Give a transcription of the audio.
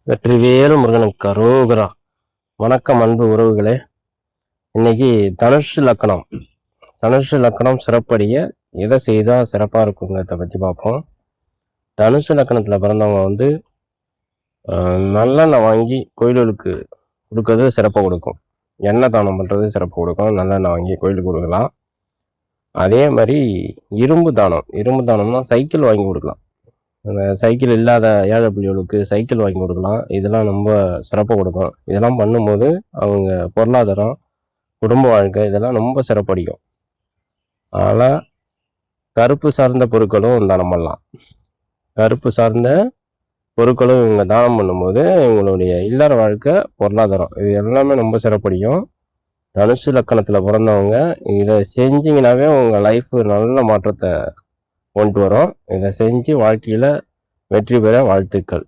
வெற்றிவேல் முருகனுக்கு அரோகரா. வணக்கம் அன்பு உறவுகளே. இன்னைக்கு தனுஷ் லக்கணம் சிறப்படைய எதை செய்தால் சிறப்பாக இருக்குங்கிறத பற்றி பார்ப்போம். தனுஷ் லக்கணத்தில் பிறந்தவங்க நல்லெண்ணெய் வாங்கி கோயில்களுக்கு கொடுக்கறது சிறப்பாக கொடுக்கும். எண்ணெய் தானம் பண்ணுறது சிறப்பாக கொடுக்கும். நல்லெண்ணெய் வாங்கி கோயிலுக்கு கொடுக்கலாம். அதே மாதிரி இரும்பு தானம்னா சைக்கிள் வாங்கி கொடுக்கலாம். சைக்கிள் இல்லாத ஏழை பிள்ளைகளுக்கு சைக்கிள் வாங்கி கொடுக்கலாம். இதெல்லாம் ரொம்ப சிறப்பாக கொடுக்கும். இதெல்லாம் பண்ணும்போது அவங்க பொருளாதாரம், குடும்ப வாழ்க்கை இதெல்லாம் ரொம்ப சிறப்படிக்கும். அதனால் கருப்பு சார்ந்த பொருட்களும் தானம் பண்ணலாம். கருப்பு சார்ந்த பொருட்களும் இவங்க தானம் பண்ணும்போது இவங்களுடைய இல்லற வாழ்க்கை, பொருளாதாரம் இது எல்லாமே ரொம்ப சிறப்படிக்கும். தனுசு லக்கணத்தில் பிறந்தவங்க இதை செஞ்சிங்கனாவே உங்கள் லைஃப் நல்ல மாற்றத்தை கொண்டு வரும். இதை செஞ்சு வாழ்க்கையில் வெற்றி பெற வாழ்த்துக்கள்.